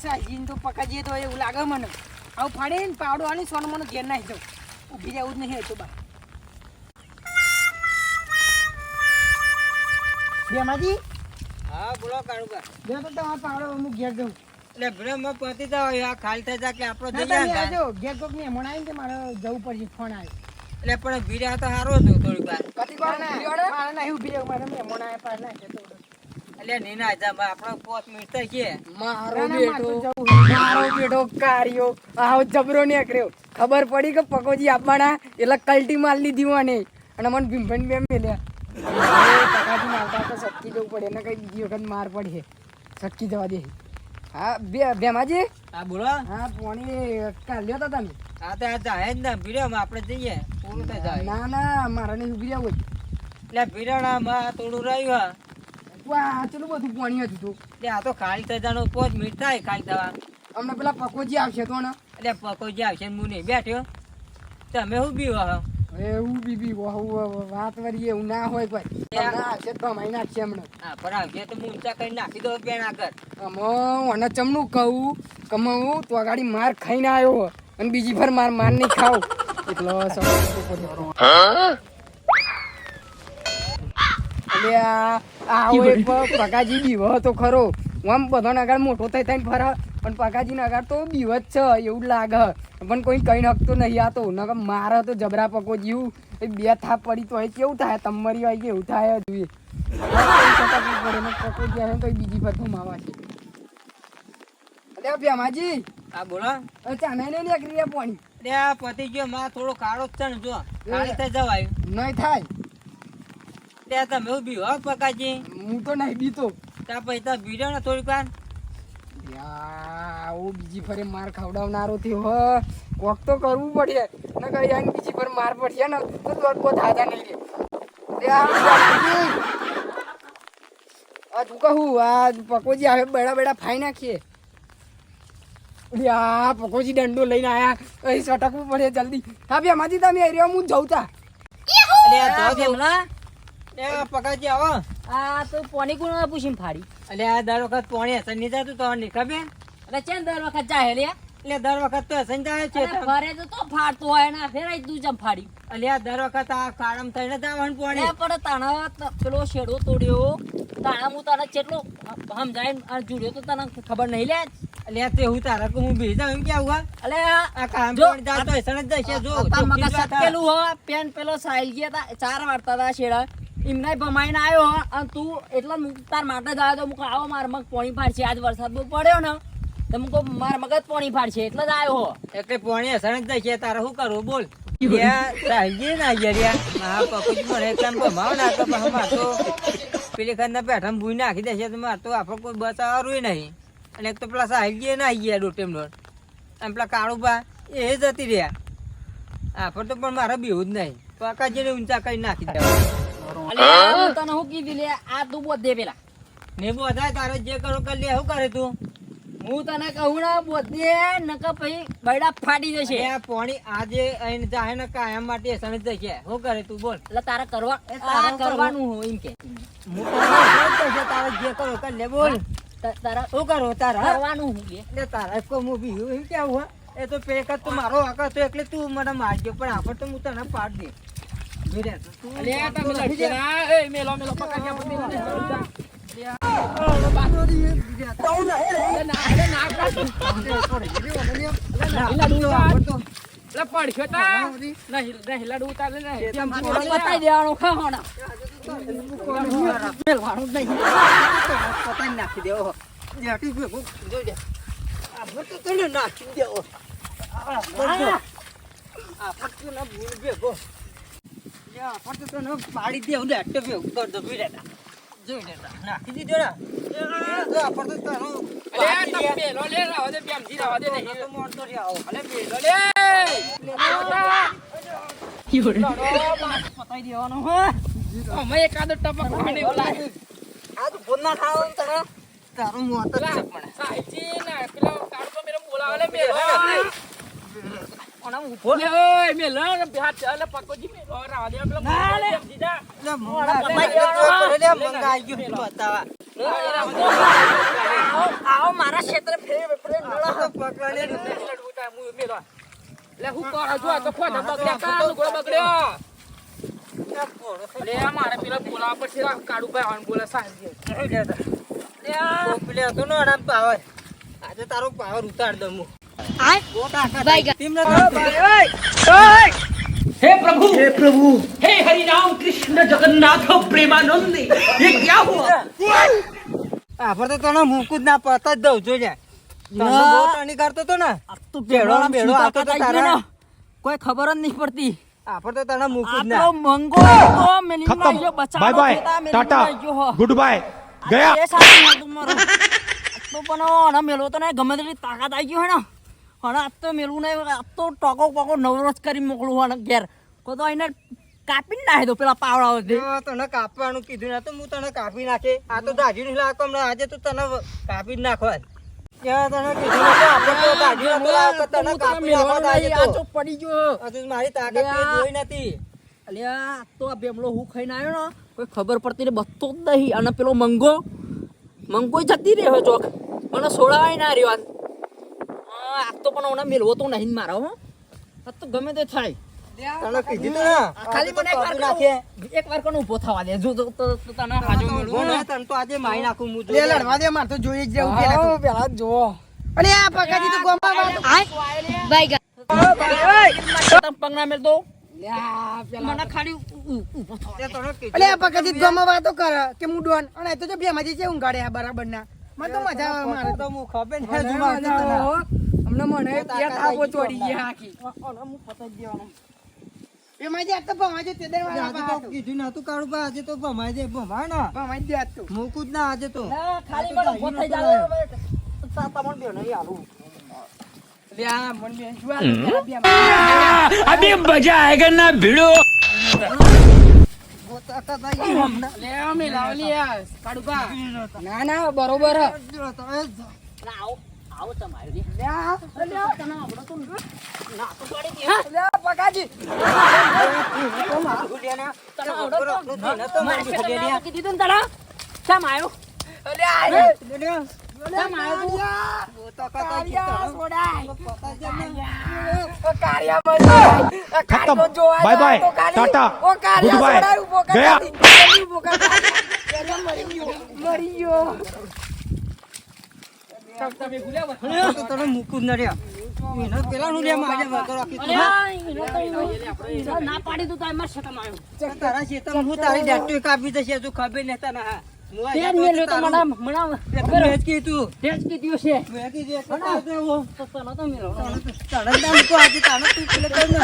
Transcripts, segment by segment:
સાજીન તો પકાજીએ તો એવું લાગે મને. આવું ફાડીને પાવડો આની સોનો મને ઘેર નાખી દઉં. ઊભી રહેવું જ નહીં તો બા. બેમાજી હા બોલો કાળુકા. બે તો તમારો પાવડો હું ઘેર દઉં. એટલે બ્રહ્મ પતિ તો આ ખાલી થઈ જાય કે આપણો ના જઈ તમે જાય. આવજો. ઘેર કોક ને મણ આવીને મારે જવું પડશે. ફોન આવ્યો. એટલે પણ ભીડા તો સારું હતું થોડીક વાર. કતી કોણ મારે નહીં ઊભી રહેવું. મારે મણ આવ્યા પાર નાખે તો એટલે નીના જા આપણો 5 મિનિટ થઈ છે. મારો બેટો કાર્યો આવો જબરો નીકળ્યો. ખબર પડી કે પકોજી આપવાના એટલે કલ્ટી માલ લીધી મને અને મને ભીમભણ બે મેલ્યા. પકાજી આવતા તો સટકી જવું પડે એને કઈ બીજી વખત માર પડશે. સટકી જવા દે. હા બેમાજી. હા બોલો. હા પોણી કાઢ્યો તો તમે. હા તો આ જાય જ ને ભીડામાં આપણે જઈએ પૂરું થઈ જાય. ના ના મારે નહીં ઉભી રહેવું. એટલે ભીડામાં થોડું રહ્યું. વાહ ચલું બધું પોણી હતું તું. એટલે આ તો ખાલી થઈ જવાનું 5 મિનિટ થાય ખાલી થવા. અમને પેલા પકોજી આવશે તો ને એટલે પકોજી આવશે હું નહીં બેઠ્યો તમે શું બીવો હો? એવું બીબી વાત વળી એવું ના હોય કોઈ. આવશે તો કમાઈ નાખશે હમણાં. હા પણ આવશે તો હું ઊંચા કરી નાખી દો બેન આગળ. મને ચમનું કહું કમાવું તો ગાડી માર ખાઈને આવ્યો અને બીજી ફર માર નહીં ખાવ એટલો પકાજી બીવો તો ખરો. આમ બધો આગળ મોટો થઈ થઈને ફરે પણ પકાજી આગળ તો બીવ જ છે એવું લાગે. પણ કોઈ કઈ નખતો નહીં આતો નકર મારે તો જબરા પકો જીવું બે થાપ પડી તો કેવું થાય તમારી હોય કે એવું થાય જોઈએ. પકો જાય તો બીજી પર માવા છે. અરે બેમાજી. હા બોલો. ચાના નહીં નીકળી પાણી. એટલે આ પતિ ગયો માં થોડો કાળો જ છે ને જો ખાલી થઈ જવાય નહીં થાય. ત્યાં તમે શું બીવો પકાજી? હું તો નહીં બીતો. ત્યાં પછી તો બીજો ને થોડીક વાર. આવું બીજી ફરે માર ખવડાવનારો થયો હ કોક તો કરવું પડે ને કઈ આને બીજી ફર માર પડશે ને તો દોડકો થાતા નહીં રે. આ તું કહું આ પકોજી આવે બેડા ફાઈ નાખીએ. આ પકોજી દંડો લઈને આયા અહીં સટકવું પડે જલ્દી. હા બે માજી તમે એરિયા હું જઉં તા. પકાજી આવો. આ તો પોની કોણ પૂછીને ફાડી. એટલે આ દર વખત પોણી હસન નહીં જતું તો નહીં ખબર. એટલે ચેન દર વખત જાય લે. એટલે દર વખત તો હસન જાય છે. ફરે તો ફાડતો હોય ને ફેરાય તું જમ ફાડી. એટલે આ દર વખત આ કાળમ થઈને જવાનું પોણી. પણ તાણા પેલો શેડો તોડ્યો તાણા હું તને કેટલો સમજાય જુડ્યો તો તને ખબર નહીં લે. એટલે તે હું તારા હું ભેજા એમ કેવું એટલે આ કામ જાતો હસન જ જશે જો પેલું હો પેન પેલો સાઈલ ગયા તા 4 વાળતા હતા શેડા એમને ભમાઈને આવ્યો અને તું એટલા તાર માટે જ આવ્યો તો મુક આવો માર મગ પોણી ફાડશે. આજ વરસાદ બહુ પડ્યો ને તો મુકો માર મગજ પોણી ફાડશે એટલે જ આવ્યો. એટલે પોણી હસન જ જશે તારે શું કરવું બોલ. પેલી ખર પેઠા ભૂઈ નાખી દેશે તો મારે તો આપડે કોઈ બચાવવાનું નહીં. અને એક તો પેલા સાહેબજી ના ગયા ડોટેમ ડોટ અને પેલા કાળુબા એ જતી રહ્યા. આપડે તો પણ મારે બેવું જ નહીં. પકાજીને ઊંચા કરી નાખી દેવા. તને હું કીધું લે આ તું બોધે પેલા ને બધા તારે જે કરો કરી લે શું કરે તું? હું તને કહું ને બોધે નકર પછી બૈડા ફાડી જશે. આ પોણી આજે અહીં જાય ને કાયમ માટે હસન જ જશે. શું કરે તું બોલ. એટલે તારે કરવાનું હોય એમ કે તારે જે કરો કરી લે બોલ. તારા શું કરો તારા કરવાનું હું કે એટલે તારા કો હું બી એમ કેવું એ તો પેક તો મારો હક હતો એટલે તું મને મારજો પણ આપણે તો હું તને પાડ દે. નાખી દેવો નાખી દેવો પાડી દેવું ને ભેગું કરજો જોઈ લેતા નાખી દીધો ને એકાદો ટપક ફોન ના ખાવ તારું મોત જ બતાવા આવો મારા ક્ષેત્રે ફેર ફેર નળો. લે હું કરો છો આ તો ખોટા બગડ્યા કાલ ગોળ બગડ્યો લે મારે પેલા બોલાવા પડશે કાળુ ભાઈ આન બોલે સાંજે પેલે હતો ને આરામ પાવર આજે તારો પાવર ઉતાર દઉં હું हे प्रभु हे हरि राम कृष्ण जगन्नाथ प्रेमानंद ये क्या हुआ આપણે તો તને મૂકું જ ના પતા જ દઉં છું લ્યા. તને બહુ તણી કરતો તો ને આ તો ભેળો ને ભેળો છૂટા આવતો તો કટાઈ તારા. ગયો ને. કોઈ ખબર જ નહીં પડતી આપણે તો તને મૂકું જ આટલો ના મંગો હતો, મેલીને खत्म આવ્યો, બચાવો बाय बाय થતા મેલીને टाटा આવ્યો હો. गुड बाय આ गया એ સાચું હતું મારું. આ તો પણ આના મેલો તો ને ગમે તેટલી તાકાત આવી ગઈ હોય ને અને આ તો મેલું નહીં, આ તો ટોકો પકો નવરો જ કરી મોકલું હોય ને ઘેર કોઈ તો એને કાપી નાખી દો પેલા પાવડાઓથી. જો તને કાપવાનું કીધું ને તો હું તને કાપી નાખે. આ તો દાઢી નહીં લાગતો હમણાં. આજે તો તને કાપી જ નાખવા. ત્યાં તને કીધું ને તો આપણે તો દાઢી નતો લાગતો, તને કાપી નાખવા આજે આ તો. તો પડી ગયો. હજુ મારી તાકાત કોઈ જોઈ નથી. અલ્યા આ તો આ બેમલો હું ખાઈને આવ્યો ને કોઈ ખબર પડતી ને બચતો જ નહીં. અને પેલો મંગો જતી રહ્યો ચોક, મને સોડાવાય ના રહ્યો. આ તો પણ ઓને મેલવો તો નહીં મારો હો. આ તો ગમે તે થાય. તને કીધું તો ને. ખાલી મને એક વાર કોને ઊભો થવા દે. જો તો તને હાજો મેળવો ને. તને તો આજે મારી નાખું હું લે જોઈ. લડવા દે માર તો જોઈ જ જવું પેલા તો પેલા જોવો અરે આ પકાજી તો ગોમા વાત પગ ના મેલતો લે આ પેલા મને ખાલી ઊભો થવા દે. તને કીધું. અલે આ પકાજી તો ગોમા વાતો કરે કે હું ડોન અને આ તો જો બે માજી છે ઊંઘાડે આ બરાબર ના મને તો મજા આવે મારે તો હું ખબર ને મને હજુ મજા વાંચી તને. આવે હો. અમને મને ત્યાં થાપો ચોડી ગયા આખી એ માજી આ તો ભમાજે તે દે આજે વાળા તો કીધું નતું કાઢું પણ આજે તો ભમાઈ દે ભમાય ને ભમાઈ દે આ તો મૂકું જ ના આજે તો. ખાલી મને ઊભો થઈ જાય. તમને બે નહીં આલું. લે આ મન બે જુઆ अभी मजा आएगा ना भिड़ो તાકાત આવી ગઈ હમણાં. લે અમે લાવ લે કાડુબા ના ના બરોબર હ. આવો તમારે રે. લે આ તને આવડો તો ના તો પડી ગયો. લે આ પકાજી તને આવડો તો મારે શેઠને મૂકી દીધું ને તને. શેમ આવ્યો? અલે આ શેમ આવ્યો તું? તાકાત આવી ગઈ કારિયા તને. સોડાય ઓ કારિયા મત खत्म bye bye Tata goodbye गया મરી ગયો તો તને મૂકું જ ન રહ્યા. એને પેલાનું લે મારે વગર રાખી તું. અલ્યા, એને તો ના પાડી તું તારે મારે શેઠમ આવ્યો. તારા ખેતરમાં હું તારી ડેટ્ટો કાપી દશે હજુ ખબર નહીં તને. હા. હું તે જ આજે મેલ્યો તો તારું- મને મેં જ કીધું. તે જ કીધું છે. મેં કીધું એટલે કાઢ દેવો. તો તને તો મેલો. તને ના મૂકું આજે તારે તું પેલે કર ને.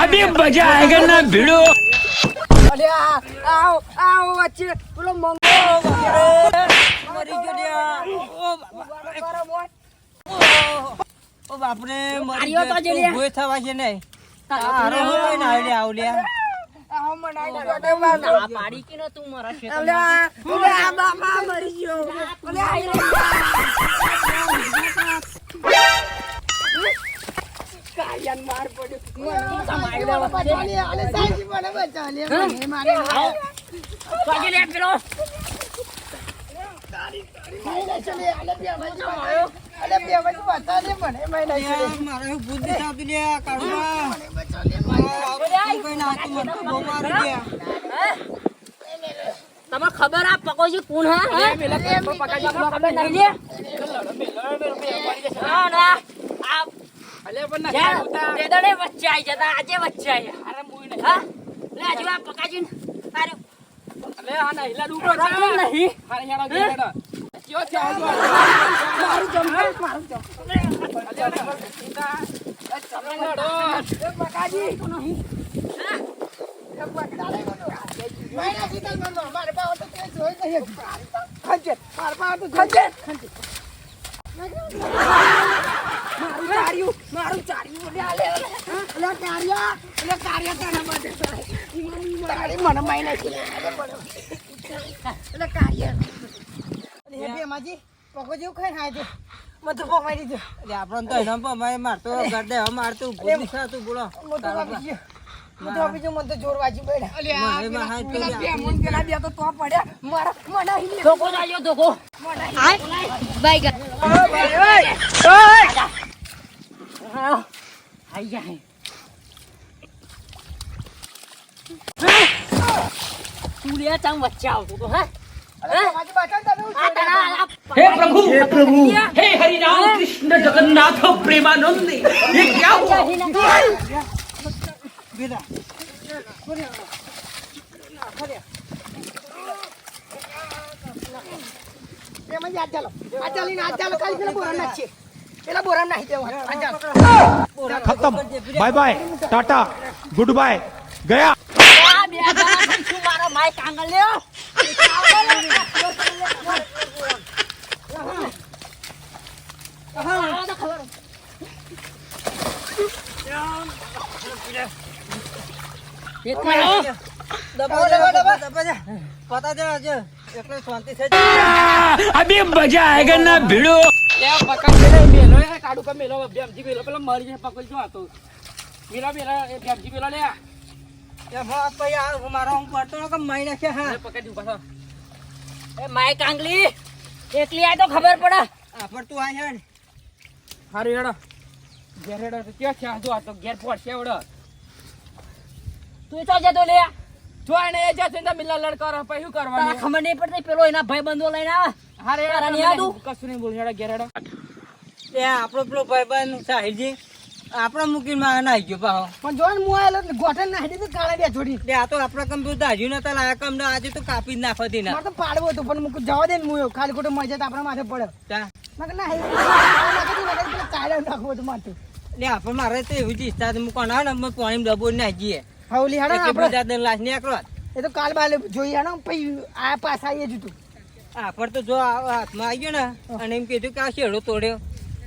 अभी मजा आएगा ना भिड़ो અલે આ આવ આવ વચ્ચે પેલો મંગો મરી ગયો લ્યા. ઓ બાપરે મરી આર્યો તો ગયો. જે લ્યા. ઊભો થવા છે નહીં. તારા હારો હું કોઈ ના આવ્યો આવ લ્યા. આવ મનાઈ ના પાડી કે ન તું મારા શેઠમ. અલે આ બાપા મરી ગયો અલે કારિયાન માર પડ્યો અલે સાજી મને બચા લે મને મારે પગે લે પેલો. અલે બે વખત બચા લે મને મેં નહીં લ્યા, મારે હું ભૂત દેખાતું લ્યા. કાઢવા. તું કોઈ ના હતું, મને તો બહુ મારી ગયા. તમને ખબર આ પકોજી કોણ હા? પેલા પકાજી ખબર નહીં લે. ના, ના. આ અલે પણ જ્યાં ના તે દડે વચ્ચે આવી જતા આજે વચ્ચે આવ્યા. અરે મુઈ નહીં હા? લે હજુ આ પકાજીને તારે અલે આ ના હિલા ડૂબો છે રાખવું નહીં. હારે યાર ગેડા કયો છે આવજો મારું જમ મારું જમ પકાજી મારું ચાર્યું મને માઈ નાખી એટલે કાર્ય બે માજી પકો જેવું ખાઈ ખાય મત પમાઈ દીધો એટલે આપણને તો એના પર મારતો ગરદે હવે મારતું ઊભું જ નહીં થતું, બોલો મત કાપી ગયો મત આપી જો મત જોર વાજી બેડા અલે મારે માં હાથ પેલા પેલા બે મન પેલા બે તો પડ્યા મારા મનાઈ લે ધોકો લાગ્યો ધોકો બાઈ ગા આઈ જાય તું લે ચાંગ વચ્ચે આવતો તો હા માજી બાટા તમે हे प्रभु हे हरि राम कृष्ण जगन्नाथ प्रेमानंद ये क्या हुआ એમાં યાદ ચાલો આ ચાલીને આ ચાલો ખાલી પેલા બોરામ નાખીએ પેલા બોરામ નાખી દેવા આ ચાલો खत्म bye bye Tata goodbye गया આ બે જણા શું મારો માય કાંગલ લ્યો પતા જવા જો એટલે શાંતિ થઈ જાય. अभी मजा आएगा ना भिड़ो એ હા પછી આ મારો હું પડતો ને કે મારી નાખે હા એ માય કાંગલી એકલી આય તો ખબર પડે આ પણ તું આ હેડ હારું હેડો ઘેર હેડો તો ક્યાં છે જો આ તો ઘેર પડશે એવડો તું તો જતો લે જો એને એ જશે ને મિલા લડકારો પછી શું તારા કરવાનું ખબર નહીં પડતી પેલો એના ભાઈ બંધો લઈને આવે હારે તારા નહીં આવતું? કશું નહીં બોલ હેડો ઘેર હેડો એ આપણો પેલો ભાઈબંધ સાહિલજી આપણે મૂકીને માં નાઈ ગયો પાહો. પણ જો ને હું આયેલો ગોઠણ નાખી દીધું કાળા બે જોડી એટલે આ તો આપણા કમ્પ્યુટર દાજ્યું નતા લાયા કમ આજે તો કાપી જ નાખતી ના મારે તો પાડવો હતું પણ મૂકું જવા દે ને હું ખાલી ખોટું મજા તો આપણા માથે પડે તા. મેં કીધું ના પેલા કાળા નાખવું હતું માથે એટલે આપણે મારે તો એવી જ ઈચ્છા હતી મૂકવા ના ને અમે પાણી ડબો નાખી જઈએ હવલી હેડો એટલે આપણે બધા લાશ નીકળો. એ તો કાલ બાલે જોઈએ હેડો પછી આ પાછા આવીએ જતું આપણે તો જો આ હાથમાં આવી ગયો ને અને એમ કીધું કે આ શેડો તોડ્યો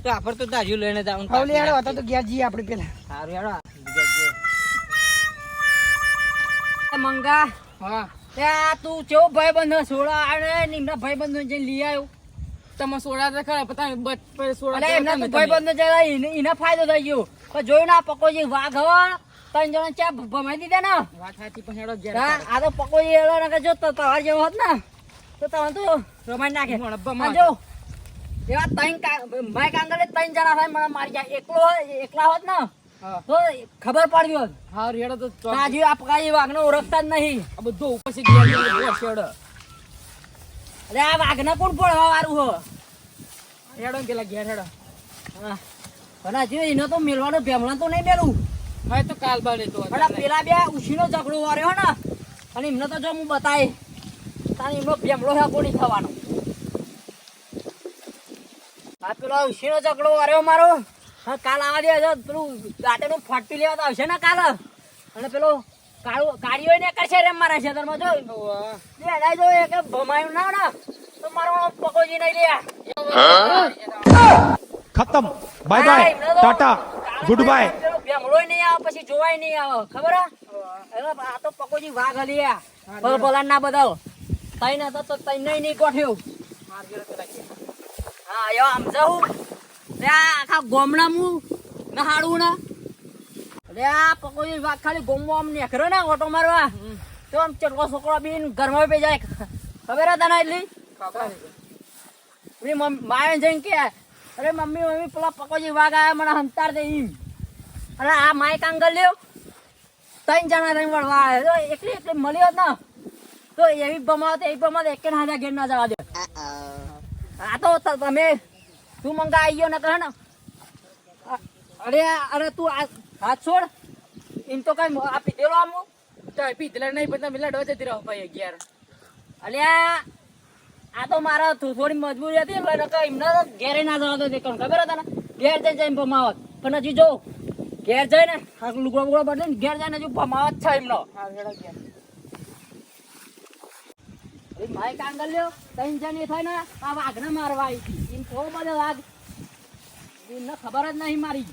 તો આપણે તો દાજ્યું લઈને જવાનું હવલી હેડો હતા તો ગયા જઈએ આપણે પેલા સારું હેડો મંગા હા ત્યાં તું કેવો ભાઈ બંધો સોડા આવે એમના ભાઈ બંધો જઈને લઈ આવ્યો તમે સોડા તો ખરા પતા સોડા અરે એમના તો ભાઈ બંધો જરા એને ફાયદો થઈ ગયો પણ જોયું ના પકોજી વાઘ હવા ત્રણ જણા ચા ભમાઈ દીધા ને વાત સાચી પણ હેડો ઘેર હા, આ તો પકોજી એલો ને કે જો તમાર જેવો હોત ને તો તમે તો રમાઈ નાખે મોણબ્બામાં આ જો એવા માય કાંગલે ત્રણ જણા થાય મને મારી જાય એકલા હોત ને હા તો ખબર પડી હોત હા હેડો તો તાજી આ પકાજી વાઘને ઓળખતા જ નહીં આ બધું ઉપર થી ઘેર હેડો અરે આ વાઘને કોણ પડવા વાળું હો હેડો પેલા ઘેર હેડો હા અને હજુ એનો તો મેલવાનો ભેમણા તો નહીં મેલું હવે તો કાલ બાલે તો પણ આ પેલા બે ઉછીનો ઝઘડો વાર્યો ને અને એમને તો જો હું બતાય તારે એમનો ભેમડો હે કોની થવાનો આ પેલો ઉછીનો ઝઘડો વાર્યો મારો હા કાલ આવવા દે જો પેલું દાંતેનું ફાટી લેવા તો આવશે ને કાલ અને પેલો કાળીઓ ને કરશે રે મારા ખેતરમાં જો એના જો એક ભમાયું ના ને તો મારો પકોજી નહીં લે खत्म bye bye Tata goodbye ભેમડો નહીં આવે પછી જોવાય નહીં આવે ખબર હે આ તો પકોજી વાઘ હલી ભલા ના બધા તઈ ના તો તઈ નહીં ગોઠ્યો હા યો આમ જાઉં આખા ગોમડા હું નહાડું ને અરે આ પકોજી વાઘ ખાલી ગોમો આમ નેખરો ને ઓટો મારવા તો આમ ચટકો છોકરો બીન ઘરમાં પે જાય ખબર હે તને એટલી માય જઈને કે અરે મમ્મી પેલા પકોજી વાઘ આયા મને હંતાર દે ઈમ અરે આ માય કાંગલ લ્યો ત્રણ જણા રહીને વળવા આવ્યો એકલી મળી હોત ને તો એવી બમાવત એક ના હાથે ઘેર ના જવા દે આ તો તમે તું મંગા આવી ગયો ને કહે ને અરે તું હાથ છોડ એમ તો કઈ આ પીધેલો આમ પીતલા નહીં બધા મિલા ડો જતી રહો ભાઈ ઘેર અલ્યા આ તો મારા થોડી મજબૂરી હતી એટલે એમને તો ઘેરે ના જવા દે ખબર હતા ને ઘેર જઈને ભમાવત પણ હજી જો ઘેર જઈને લુગડો બુગડો બદલે ઘેર જઈને હજુ ભમાવત છે એમનો માય કાંગલ લ્યો ત્રણ જણ એ થાય ને આ વાઘને મારવા આવી હતી એમ થોડો બધો વાઘ એમને ખબર જ નહીં મારી